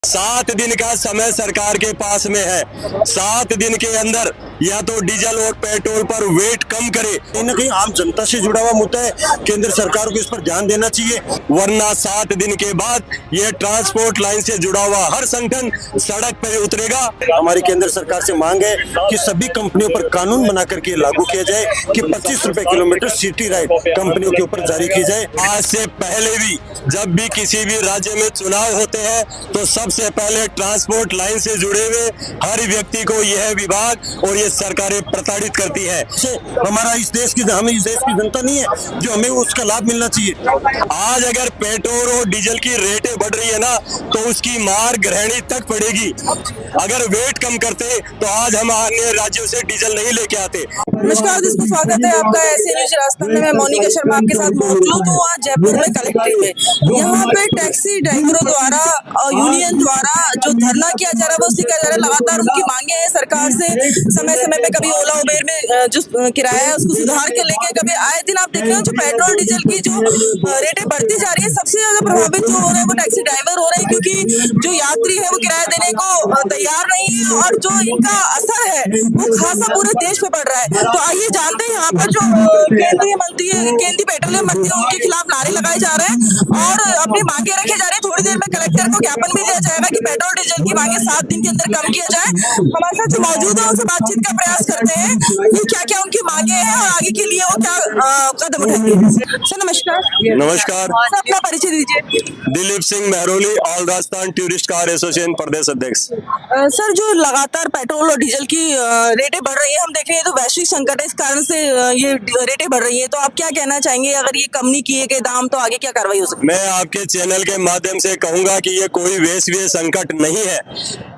7 दिन का समय सरकार के पास में है। 7 दिन के अंदर या तो डीजल और पेट्रोल पर वेट कम करे। कहीं ना कहीं आम जनता से जुड़ा हुआ मुद्दा है, केंद्र सरकार को इस पर ध्यान देना चाहिए, वरना 7 दिन के बाद ये ट्रांसपोर्ट लाइन से जुड़ा हुआ हर संगठन सड़क पर उतरेगा। हमारी केंद्र सरकार से मांग है कि सभी कंपनियों पर कानून बना करके लागू किया जाए कि 25 रुपए किलोमीटर सिटी राइड कंपनियों के ऊपर जारी की जाए। आज से पहले भी जब भी किसी भी राज्य में चुनाव होते हैं तो सबसे पहले ट्रांसपोर्ट लाइन से जुड़े हुए हर व्यक्ति को यह विभाग और ये सरकारें प्रताड़ित करती है। हमारा इस देश की जनता नहीं है जो हमें उसका लाभ मिलना चाहिए। आज अगर पेट्रोल और डीजल की रेटें बढ़ रही है ना तो उसकी मार गृहिणी तक पड़ेगी। अगर वेट कम करते तो आज हम अन्य राज्यों से डीजल नहीं लेके आते। नमस्कार दोस्तों, स्वागत है आपका ऐसे न्यूज राजस्थान में। मैं मोनिका शर्मा आपके साथ मौजूद हूँ आज जयपुर में कलेक्ट्रेट में। यहाँ पे टैक्सी ड्राइवरों द्वारा और यूनियन द्वारा जो धरना किया जा रहा है वो उसी का जा रहा है। लगातार उनकी मांगे हैं सरकार से, समय समय पे कभी ओला उबेर में जो किराया है उसको सुधार के लेके, कभी आए दिन आप देख रहे हो जो पेट्रोल डीजल की जो रेटें बढ़ती जा रही है। सबसे ज्यादा प्रभावित जो हो रहे हैं वो टैक्सी ड्राइवर हो रहे हैं, क्योंकि जो यात्री है वो किराया देने को तैयार नहीं है और जो इनका असर है वो खासा पूरे देश पे पड़ रहा है। तो आइए जानते हैं यहाँ पर जो केंद्रीय पेट्रोलियम मंत्री है उनके खिलाफ नारे लगाए जा रहे हैं और अपनी मांगे रखी जा रही है। थोड़ी देर में कलेक्टर को ज्ञापन भी दिया जाएगा कि पेट्रोल डीजल की मांगे 7 दिन के अंदर कम किया जाए। हमारे साथ जो मौजूद है उनसे बातचीत का प्रयास करते हैं कि क्या क्या उनकी मांगे हैं और आगे के लिए वो क्या कदम उठाएंगे। सर नमस्कार। नमस्कार। सर अपना परिचय दीजिए। Dilip Singh Mehroli, all Rajasthan tourist car association प्रदेश अध्यक्ष। सर जो लगातार पेट्रोल और डीजल की रेटें बढ़ रही है, हम देख रहे हैं तो वैश्विक संकट है, इस कारण से ये रेटें बढ़ रही है, तो आप क्या कहना चाहेंगे? अगर ये कम नहीं किए गए दाम तो आगे क्या कार्रवाई हो सकती है? मैं आपके चैनल के माध्यम से कहूंगा कि ये कोई वैश्विक संकट नहीं है।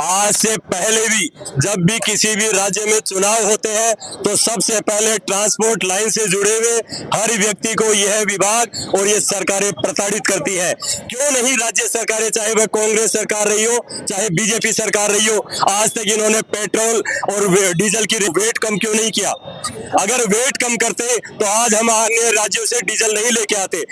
आज से पहले भी जब भी किसी भी राज्य में चुनाव होते हैं तो सबसे पहले ट्रांसपोर्ट लाइन से जुड़े हुए हर व्यक्ति को यह विभाग और ये सरकारें प्रताड़ित करती है। क्यों नहीं राज्य सरकारें, चाहे वह कांग्रेस सरकार रही हो चाहे बीजेपी सरकार रही हो, आज तक इन्होंने पेट्रोल और डीजल की वेट कम क्यों नहीं किया? अगर वेट कम करते तो आज हम अन्य राज्यों से डीजल नहीं लेके आते।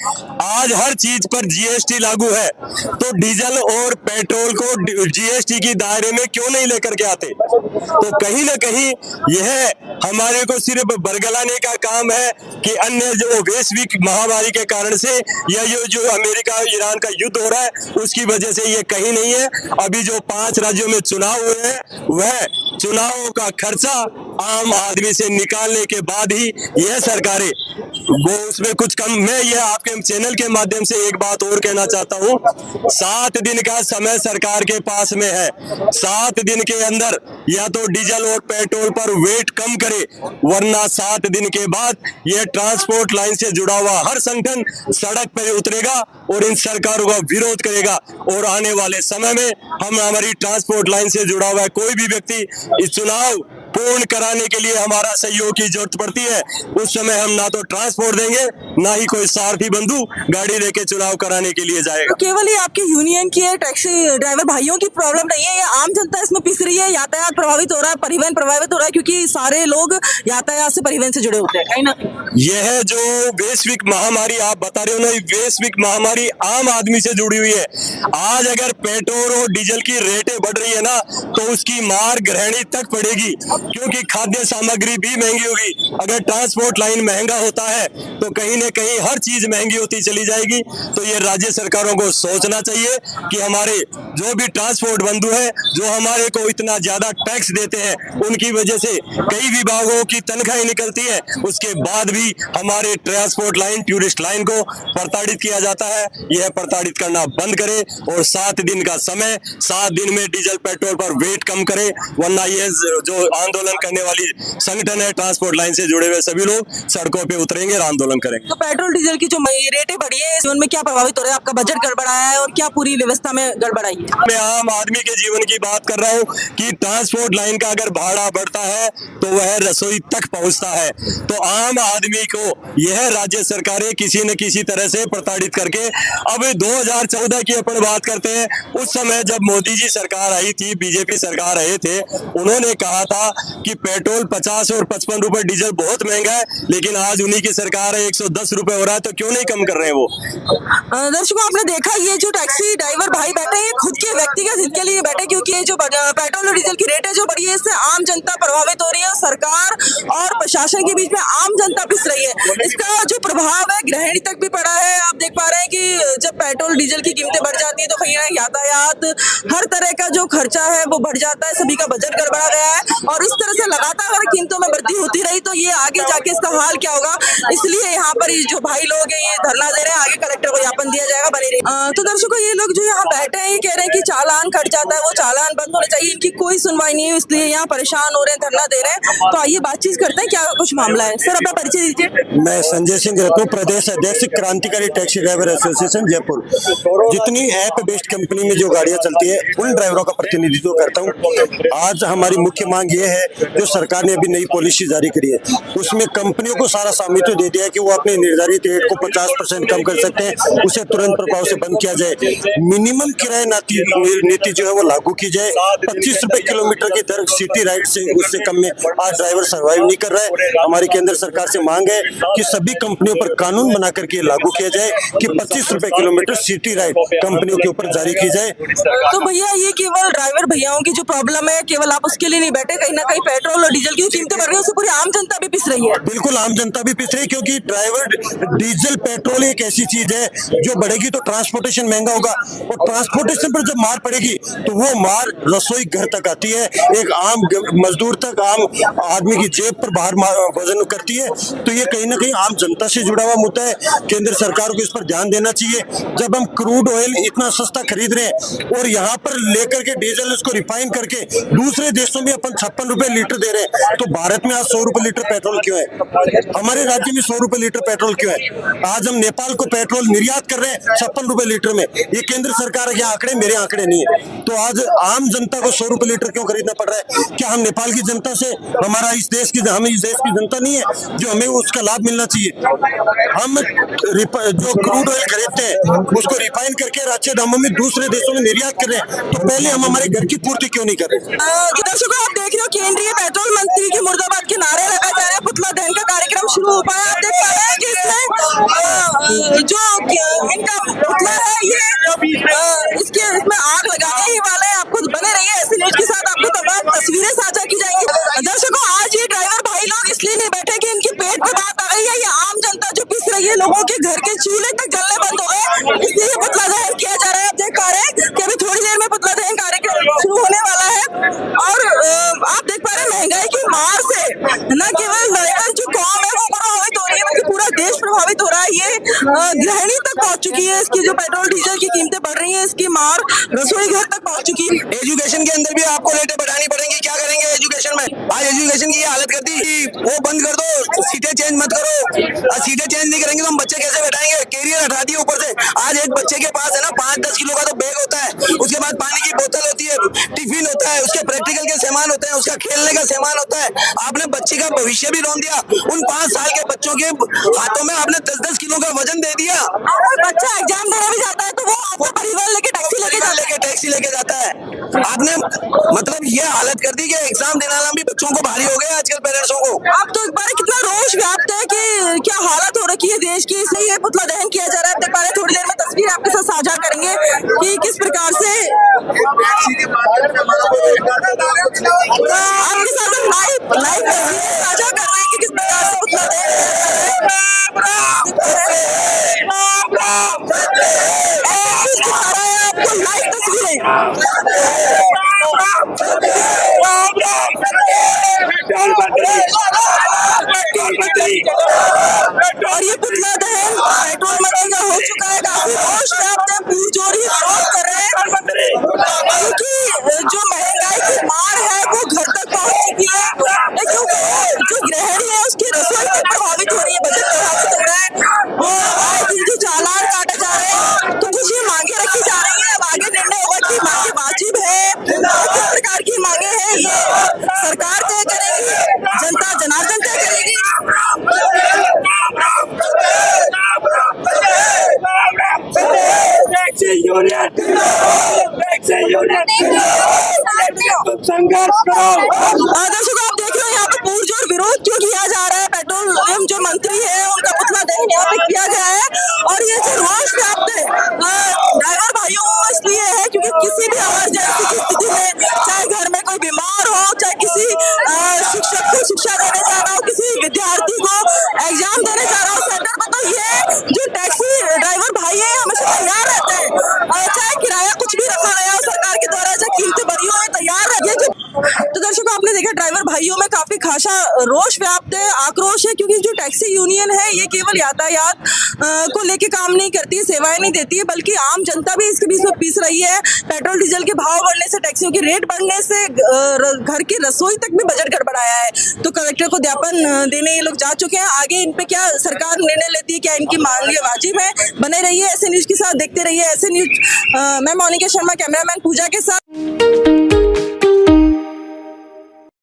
आज हर चीज पर जीएसटी लागू है तो डीजल और पेट्रोल को जीएसटी की दायरे में क्यों नहीं लेकर के आते? तो कहीं ना कहीं यह हमारे को सिर्फ बरगलाने का काम है कि अन्य जो वैश्विक महामारी के कारण से या ये जो अमेरिका ईरान का युद्ध हो रहा है उसकी वजह से ये कहीं नहीं है। अभी जो 5 राज्यों में चुनाव हुए हैं वह चुनावों का खर्चा आम आदमी से निकालने के बाद ही यह सरकारें वो उसमें कुछ कम। मैं यह आपके चैनल के माध्यम से एक बात और कहना चाहता हूँ, 7 दिन का समय सरकार के पास में है। 7 दिन के अंदर या तो डीजल और पेट्रोल पर वेट कम करे, वरना 7 दिन के बाद यह ट्रांसपोर्ट लाइन से जुड़ा हुआ हर संगठन सड़क पर उतरेगा और इन सरकारों का विरोध करेगा। और आने वाले समय में हम हमारी ट्रांसपोर्ट लाइन से जुड़ा हुआ है कोई भी व्यक्ति इस चुनाव पूर्ण कराने के लिए हमारा सहयोग की जरूरत पड़ती है, उस समय हम ना तो ट्रांसपोर्ट देंगे ना ही कोई सारथी बंधु गाड़ी लेके चुनाव कराने के लिए जाएगा। तो केवल ये आपकी यूनियन की टैक्सी ड्राइवर भाइयों की प्रॉब्लम नहीं है, ये आम जनता इसमें पिस रही है। यातायात प्रभावित हो रहा है, परिवहन प्रभावित हो रहा है, क्योंकि सारे लोग यातायात से परिवहन से जुड़े होते हैं। कहीं ना यह जो वैश्विक महामारी आप बता रहे हो ना, वैश्विक महामारी आम आदमी से जुड़ी हुई है। आज अगर पेट्रोल और डीजल की रेटें बढ़ रही है ना तो उसकी मार गृहिणी तक पड़ेगी, क्योंकि खाद्य सामग्री भी महंगी होगी। अगर ट्रांसपोर्ट लाइन महंगा होता है तो कहीं न कहीं हर चीज महंगी होती चली जाएगी। तो ये राज्य सरकारों को सोचना चाहिए कि हमारे जो भी ट्रांसपोर्ट बंधु है जो हमारे को इतना ज्यादा टैक्स देते हैं, उनकी वजह से कई विभागों की तनख्वाहें निकलती है, उसके बाद भी हमारे ट्रांसपोर्ट लाइन टूरिस्ट लाइन को प्रताड़ित किया जाता है। यह प्रताड़ित करना बंद करे और 7 दिन का समय, 7 दिन में डीजल पेट्रोल पर वेट कम करे, वरना ये जो आंदोलन करने वाली संगठन है ट्रांसपोर्ट लाइन से जुड़े हुए सभी लोग सड़कों पे उतरेंगे और आंदोलन करेंगे। तो पेट्रोल डीजल की जो रेटें बढ़ी है जीवन में क्या प्रभावित हो रहा है? आपका बजट गड़बड़ाया है और क्या पूरी व्यवस्था में गड़बड़ाई है? मैं आम आदमी के जीवन की बात कर रहा हूँ कि ट्रांसपोर्ट लाइन का अगर भाड़ा बढ़ता है तो वह रसोई तक पहुंचता है। तो आम आदमी को यह राज्य सरकारें किसी न किसी तरह से प्रताड़ित करके, अब 2014 की अपन बात करते हैं, उस समय जब मोदी जी सरकार आई थी, बीजेपी सरकार आए थे, उन्होंने कहा था कि पेट्रोल 50 और 55 रुपए डीजल बहुत महंगा है, लेकिन आज उन्हीं की सरकार है 110 रुपए हो रहा है, तो क्यों नहीं कम कर रहे हैं वो? दर्शकों, आपने देखा ये जो टैक्सी ड्राइवर भाई बैठे हैं, ये खुद के व्यक्तिगत हित के लिए बैठे, क्योंकि ये जो पेट्रोल और डीजल की रेट है जो बढ़ी है, इससे आम जनता प्रभावित हो रही है। सरकार और प्रशासन के बीच में आम जनता पिस रही है। इसका जो प्रभाव है गृहिणी तक भी पड़ा है। आप देख पा रहे हैं कि जब पेट्रोल डीजल की कीमतें बढ़ जाती है तो कहीं ना यातायात, हर तरह का जो खर्चा है वो बढ़ जाता है, सभी का बजट गड़बड़ा गया है। और इस तरह से लगातार अगर कीमतों में वृद्धि होती रही तो ये आगे जाके इसका हाल क्या होगा, इसलिए यहाँ पर ये जो भाई लोग हैं ये धरना दे रहे हैं। आगे कलेक्टर को ज्ञापन दिया जाएगा, बने रहिए। तो दर्शकों, ये लोग जो यहाँ बैठे हैं ये कह रहे हैं कि चालान कट जाता है, वो चालान बंद होना चाहिए। इनकी कोई सुनवाई नहीं है, इसलिए यहाँ परेशान हो रहे हैं, धरना दे रहे हैं। तो आइए बातचीत करते हैं, क्या कुछ मामला है। सर, अपना परिचय दीजिए। मैं संजय सिंह रतू, प्रदेश अध्यक्ष क्रांतिकारी टैक्सी ड्राइवर एसोसिएशन जयपुर। जितनी ऐप बेस्ड कंपनी में जो गाड़ियां चलती है उन ड्राइवरों का प्रतिनिधित्व करता हूं। आज हमारी मुख्य मांग ये है, जो सरकार ने अभी नई पॉलिसी जारी करी है उसमें कंपनियों को सारा स्वामित्व दे दिया है कि वो अपने निर्धारित रेट को 50% कम कर सकते हैं, उसे तुरंत प्रभाव से बंद किया जाए। मिनिमम किराया नीति जो है वो लागू की जाए। 25 रुपए किलोमीटर की दर सिटी राइड से उससे कम में आज ड्राइवर सर्वाइव नहीं कर रहा है। हमारी केंद्र सरकार से मांग है कि सभी कंपनियों पर कानून बना करके लागू किया जाए कि 25 रुपए किलोमीटर सिटी राइड कंपनियों के ऊपर जारी की जाए। तो भैया, ये केवल ड्राइवर भैयाओं की जो प्रॉब्लम है, केवल आप उसके लिए नहीं बैठे, कहीं ना कहीं पेट्रोल और डीजल की कीमतें बढ़ रही है, उससे पूरी आम जनता भी पिस रही है। बिल्कुल, आम जनता भी पिस रही है, क्योंकि ड्राइवर डीजल पेट्रोल एक ऐसी चीज है जो बढ़ेगी तो ट्रांसपोर्टेशन महंगा होगा, और ट्रांसपोर्टेशन पर जब मार पड़ेगी तो वो मार रसोई घर तक आती है, एक आम मजदूर तक, आम आदमी की जेब पर बाहर वजन करती है। तो ये कहीं ना कहीं आम जनता से जुड़ा हुआ मुद्दा है। केंद्र सरकार को इस पर ध्यान देना चाहिए। जब हम क्रूड ऑयल इतना सस्ता खरीद रहे हैं और यहाँ पर लेकर के डीजल उसको रिफाइन करके दूसरे देशों में अपन 56 रुपए लीटर दे रहे हैं, तो भारत में आज 100 रुपए लीटर पेट्रोल क्यों है? हमारे राज्य में 100 रुपए लीटर पेट्रोल क्यों है? आज हम नेपाल को पेट्रोल निर्यात कर रहे हैं 56 रुपए लीटर में। ये केंद्र सरकार के आंकड़े, मेरे आंकड़े नहीं है। तो आज आम जनता को 100 रुपए लीटर क्यों खरीदना पड़ रहा है? क्या हम नेपाल की जनता से, हमारा इस देश की जनता नहीं है जो हमें उसका लाभ मिलना चाहिए? हम जो क्रूड ऑयल खरीदते हैं उसको रिफाइन करके अच्छे दामों में दूसरे देशों में निर्यात कर रहे हैं, तो पहले हम हमारे घर की पूर्ति क्यों नहीं कर रहे? दर्शकों, आप देख रहे हो केंद्रीय पेट्रोल मंत्री के मुर्दाबाद के नारे लगाए जा रहे हैं। पुतला दहन का कार्यक्रम शुरू हो पाया। आप देख पा रहे हैं कि इसमें जो इनका पुतला है ये इसमें आग लगाने ही वाले हैं। आपको बने रहिए ऐसे न्यूज के साथ, आपको तमाम तस्वीरें साझा की जाएंगी। दर्शकों, आज ये ड्राइवर भाई लोग इसलिए नहीं बैठे कि इनकी पेट पे बात आ गई है। ये आम जनता जो पिस रही है, लोगों के घर के चूल्हे तक जलने बंद हो गए, इसलिए पुतला दहन किया जा रहा है। आप देख पा रहे हैं कि अभी थोड़ी देर में पुतला दहन कार्यक्रम शुरू होने वाला है। और आप देख पा रहे हैं महंगाई की मार से न केवल ड्राइवर जो कौम है वो प्रभावित हो रही है, बल्कि पूरा देश प्रभावित हो रहा है। ये गृहिणी तक पहुंच चुकी है। इसकी जो पेट्रोल डीजल की कीमतें बढ़ रही है, इसकी मार रसोई घर तक पहुंच चुकी है। एजुकेशन के अंदर भी आपको रेटें बढ़ानी पड़ेंगी। क्या करेंगे एजुकेशन में? आज एजुकेशन की ये हालत कर दी कि वो बंद कर दो, सीटें चेंज मत करो। आज सीटें चेंज नहीं करेंगे तो हम बच्चे कैसे बैठाएंगे? कैरियर हटा दिए ऊपर से। आज एक बच्चे के पास है ना 5-10 किलो का तो बैग होता है, उसके बाद पानी की बोतल होती है, टिफिन होता है, उसके प्रैक्टिकल के सामान होते हैं, उसका खेलने का सामान होता है। आपने बच्चे का भविष्य भी रोन दिया। उन 5 साल के बच्चों के हाथों में आपने 10-10 किलो का वजन दे दिया। बच्चा एग्जाम देने भी जाता है तो वो अपना परिवार लेके टैक्सी लेके जाता है। आपने मतलब ये हालत कर दी कि एग्जाम देना भी बच्चों को भारी हो गया आजकल पेरेंट्सों को। आप तो एक बार कितना रोष व्याप्त है कि क्या हालत हो रखी है देश की, इसलिए ये पुतला दहन किया जा रहा है। आप देख पा रहे हैं, थोड़ी देर में तस्वीर आपके साथ साझा करेंगे कि किस प्रकार से आपके साथ लाइव तस्वीरें साझा कर रहे हैं कि किस प्रकार से पुतला दहन आपको लाइव तस्वीरें। और ये पुतला दहन पेट्रोल मंत्री का हो चुका है। काफी रोष व्याप्त है, पुरजोर ही विरोध कर रहे हैं, क्योंकि जो महंगाई की मार है वो घर तक पहुंच चुकी है। क्योंकि जो गृहिणी है उसकी रसोई भी प्रभावित हो रही है, बजट प्रभावित हो रहा है। वो आए दिन जो चालान काटे जा रहे हैं, तो कुछ ये मांगे रखी जा रही है। अब आगे निर्णय होगा कि मांगे वाजिब है, किस प्रकार की मांगे हैं, ये सरकार तय करेगी, जनता जनार्दन तय करेगी। संघर्ष करो। दर्शकों, आप पुरजोर विरोध क्यों किया जा रहा है? पेट्रोलियम जो मंत्री है उनका पुतला दहन यहाँ पे किया गया है और ये जो रोष व्याप्त ड्राइवर भाइयों को इसलिए है क्योंकि किसी भी इमरजेंसी की स्थिति में, चाहे घर में कोई बीमार हो, चाहे किसी शिक्षक को शिक्षा देने जाना हो, किसी विद्यार्थी को एग्जाम देने जाना हो सेंटर पर, तो ये जो टैक्सी ड्राइवर भाई है हमेशा तैयार रहते हैं, चाहे किराया कुछ भी रखा गया हो सरकार के द्वारा, चाहे कीमतें बढ़ी हो, तैयार रहते हैं। तो दर्शकों, आपने देखा ड्राइवर भाइयों में काफी खासा रोष व्याप्त है, आक्रोश है, क्योंकि जो टैक्सी यूनियन है ये केवल यातायात को लेके काम नहीं करती है, सेवाएं नहीं देती है, बल्कि आम जनता भी इसके बीच में पीस रही है। पेट्रोल डीजल के भाव बढ़ने से, टैक्सियों की रेट बढ़ने से घर की रसोई तक भी बजट गड़बड़ाया है। तो कलेक्टर को ज्ञापन देने ये लोग जा चुके हैं। आगे इन पे क्या सरकार निर्णय लेती है, क्या इनकी मांग ये वाजिब है? बने रहिए ऐसे न्यूज के साथ, देखते रहिए ऐसे न्यूज। मैं मोनिका शर्मा, कैमरामैन पूजा के साथ।